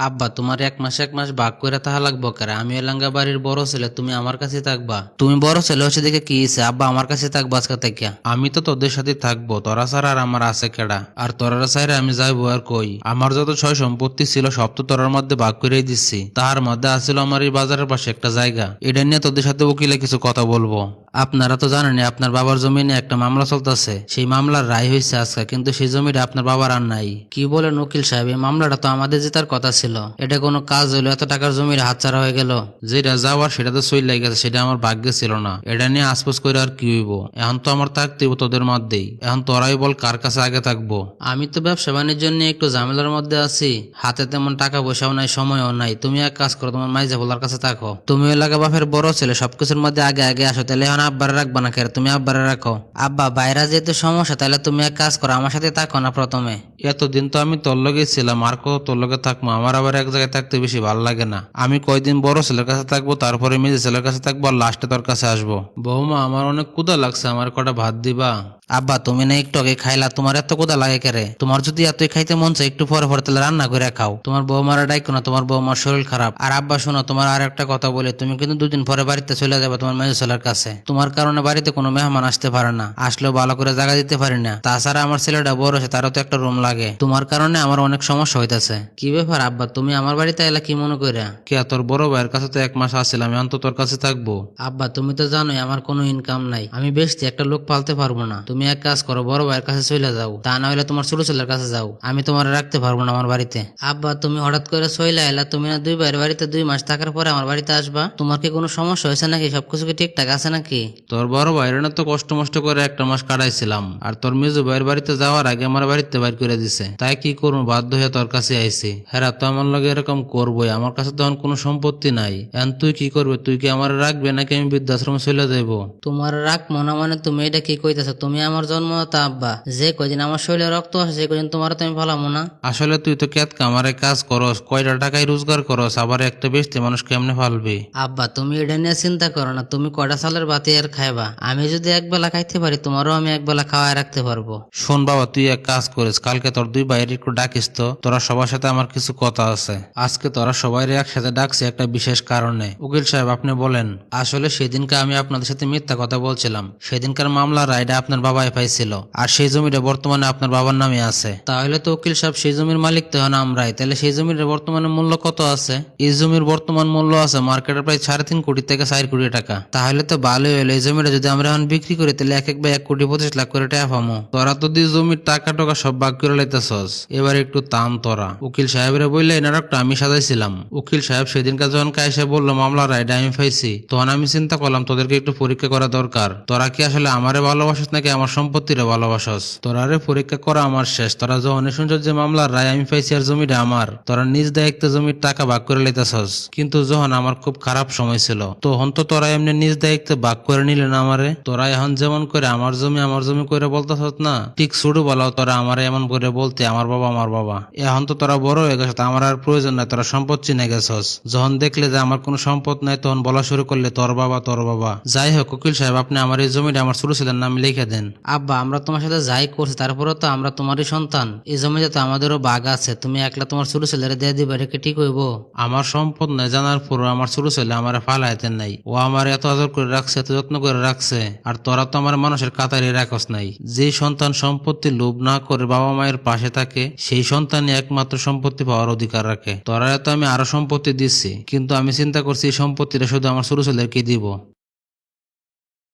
আব্বা তোমার এক মাস ভাগ করে তাহা লাগবো কেরে? আমি এলাঙ্গা বাড়ির বড় ছেলে, তুমি আমার কাছে থাকবা। তুমি বড় ছেলে হচ্ছে দেখে কি হইছে, আব্বা আমার কাছে থাকবা আজকে থেকে। আমি তো তোদের সাথে থাকবো, তোরা ছাড়া আর আমার আছে কেডা? আর তোরার সাইরে আমি যাইবো আর কই? আমার যত ছয় সম্পত্তি ছিল সব তো তোরার মধ্যে ভাগ করেই দিচ্ছি। তার মধ্যে আছিল আমার এই বাজারের পাশে একটা জায়গা, এটা নিয়ে তোদের সাথে উকিলে কিছু কথা বলবো। আপনারা তো জানেন আপনার বাবার জমি নিয়ে একটা মামলা চলতেছে, সেই মামলার রায় হয়েছে আজকে, কিন্তু সেই জমিটা আপনার বাবার আর নাই। কি বলেন উকিল সাহেব, এই মামলাটা তো আমাদের জেতার কথা ছিল। এটা কোনো কাজ হলো? এত টাকার জমির হাতছাড়া হয়ে গেল। যেটা যাওয়ার সেটা তো সই লাগে গেছে, সেটা আমার ভাগ্যে ছিল না। এটা নিয়ে আশপাশ করে আর কি হইব? এখন তো আমার থাকতে হইব তোদের মধ্যেই। এখন তোরাই বল কার কাছে আগে থাকবো। আমি তো ব্যবসা বাণিজ্য নিয়ে একটু ঝামেলার মধ্যে আছি, হাতে তেমন টাকা পয়সাও নাই, সময়ও নাই। তুমি এক কাজ করো, তোমার মাইজা বলার কাছে থাকো। তুমি এলাকা বাপের বড় ছেলে, সবকিছুর মধ্যে আগে আগে আসো। তাহলে এখন আব্বারে রাখবা না কেন? তুমি আব্বারে রাখো। আব্বা বাইরা যেহেতু সমস্যা, তাহলে তুমি এক কাজ করো, আমার সাথে থাকো না প্রথমে। এতদিন তো আমি তোর লগে ছিলাম, আর কত তোর লগে থাকবো? আমার আবার এক জায়গায় থাকতে বেশি ভালো লাগে না। আমি কয়দিন বড় ছেলের কাছে থাকবো, তারপরে মেজে ছেলের কাছে থাকবো, আর লাস্টে তোর কাছে আসবো। বৌমা, আমার অনেক ক্ষুধা লাগছে, আমার কটা ভাত দিবা? আব্বা তুমি না একটু আগে খাইলা, তোমার এত ক্ষুধা লাগে কেরে? তোমার যদি এতই খাইতে মন চায় একটু পরে পরে তাহলে রান্না করে খাও। তোমার বৌমারা ডাইকো না, তোমার বৌমার শরীর খারাপ। আর আব্বা শোনো, তোমার আর একটা কথা বলে, তুমি কিন্তু দুদিন পরে বাড়িতে চলে যাবে তোমার মেজো ছেলের কাছে। তোমার কারণে বাড়িতে কোনো মেহমান আসতে পারে না, আসলেও ভালো করে জায়গা দিতে পারি না। তাছাড়া আমার ছেলেটা বড় আছে, তারও তো একটা রুম লাগে। তোমার কারণে আমার অনেক সমস্যা হইতাছে। কি ব্যাপার আব্বা, তুমি আমার বাড়িতে এলা কি মনে করে? কে, তোর বড় ভাইয়ের কাছে তো এক মাস আসছিলাম, আমি অন্তত তোর কাছে থাকবো। আব্বা তুমি তো জানোই আমার কোনো ইনকাম নাই, আমি বেশি একটা লোক পালতে পারবো না। তুমি এক কাজ করো, বড় ভাইয়ের কাছে চলে যাও, তা না হলে তোমার ছোট ছেলের কাছে যাও। আমি তোমার রাখতে পারবো না আমার বাড়িতে। আব্বা তুমি হঠাৎ করে চলে এলা, তুমি না দুই ভাইয়ের বাড়িতে 2 মাস থাকার পরে আমার বাড়িতে আসবা? তোমার কি কোনো সমস্যা হয়েছে নাকি? সবকিছু কি ঠিকঠাক আছে নাকি? তোর বড় ভাইয়ের না তো কষ্ট মষ্ট করে একটা মাস কাটাইছিলাম, আর তোর মেজো ভাইয়ের বাড়িতে যাওয়ার আগে আমার বাড়িতে বাইর করে দিছে। তাই কি করবো, বাধ্য হয়ে তোর কাছে আইছি। হ্যাঁ তো আমার লগে এরকম করবোই, আমার কাছে তখন কোনো সম্পত্তি নাই। এখন তুই কি করবে? তুই কি আমার রাখবে নাকি আমি বৃদ্ধাশ্রমে চলে যাইবো? তোমার রাখবো না মানে? তুমি এটা কি কইতেছো? তুমি আমার জন্মদাতা আব্বা, যে কয়দিন আমার শরীরে রক্ত আছে সে কয়দিন তোমার তুমি ভালামো না। আসলে তুই তো কেত কামারে কাজ করস, কয়টা টাকায় রোজগার করস, আবার একটা বেশতে মানুষ কেমনে ফালবি? আব্বা তুমি এটা নিয়ে চিন্তা করো না, তুমি কয়টা সালের বাতি আর খাইবা? আমি যদি এক বেলা খাইতে পারি, তোমারও আমি এক বেলা খাওয়াই রাখতে পারবো। শোন বাবা, তুই এক কাজ করিস, কালকে তোর দুই বাইরে একটু ডাকিস তো, তোরা সবার সাথে আমার কিছু কথা আছে। আজকে তোরা সবাই একসাথে ডাকছি একটা বিশেষ কারণে। উকিল সাহেব আপনি বলেন। আসলে সেদিনকে আমি আপনাদের সাথে মিথ্যা কথা বলছিলাম। সেদিনকার মামলার রায়টা আপনার বাবাই পাইছিল, আর সেই জমিটা বর্তমানে আপনার বাবার নামে আছে। তাহলে তো উকিল সাহেব সেই জমির মালিক তো হন আমরাই। তাহলে সেই জমির বর্তমানে মূল্য কত আছে? এই জমির বর্তমান মূল্য আছে মার্কেটে প্রায় 3.5 কোটি থেকে 4 কোটি টাকা। তাহলে তো ভালোই হলো, এই জমিটা যদি আমরা এখন বিক্রি করি তাহলে এক এক বা 1,25,00,000 করে টাকা পাবো। তোরা তো দুই জমির টাকা টাকা সব ভাগ করে লাইতেছস, এবার একটু তাম তোরা। উকিল সাহেবের বললে নাটকটা আমি সাজাইছিলাম। উকিল সাহেব সেদিনকার যখন কাইসে বললো মামলার রায়টা আমি পাইছি, তখন আমি চিন্তা করলাম তোদেরকে একটু পরীক্ষা করা দরকার। তোরা কি আসলে আমারে ভালোবাসস নাকি আমার সম্পত্তিরে ভালোবাসস? তোরারে পরীক্ষা করা আমার শেষ। তোরা যখন শুনছ যে মামলার রায় আমি পাইছি আর জমিটা আমার, তোরা নিজ দায়িত্বে জমির টাকা ভাগ করে লাইতেছস। কিন্তু যখন আমার খুব খারাপ সময় ছিল, তখন তো তোরা এমনি নিজ দায়িত্বে ভাগ করে নিলেন আমারে। তোরা এখন যেমন করে আমার জমি করে বলতেছস না, ঠিক শুরু বলাও তোরা আমারে এমন করে বলতে আমার বাবা। এখন তো তোরা বড় হয়ে গেছ, আমার আর প্রয়োজন নাই, তোরা সম্পদ চিনে গেছস। যখন দেখলে যে আমার কোনো সম্পদ নাই, তখন বলা শুরু করলে তোর বাবা। যাই হোক উকিল সাহেব, আপনি আমার এই জমিটা আমার ছোট ছেলের নামে লিখে দেন। আব্বা আমরা তোমার সাথে যাই করছি, তারপরে তো আমরা তোমারই সন্তান। এই জমিতে তো আমাদেরও ভাগ আছে, তুমি একলা তোমার ছোট ছেলেরা দিয়ে দিবা, রেখে ঠিক হইব? আমার সম্পদ নাই জানার পর আমার ছোট ছেলে আমার ফালাইতেন নাই। ও আমার এত আদর করে রাখছে, এত যত্ন করে রাখছে, আর তোরা তো আমার মানুষের কাতারে রাখস নাই। যে সন্তান সম্পত্তি লোভ না করে বাবা মায়ের পাশে থাকে, সেই সন্তানই একমাত্র সম্পত্তি পাওয়ার অধিকার রাখে। তোরা তো আমি আরো সম্পত্তি দিচ্ছি, কিন্তু আমি চিন্তা করছি এই সম্পত্তিটা শুধু আমার ছোট ছেলেকে দিব।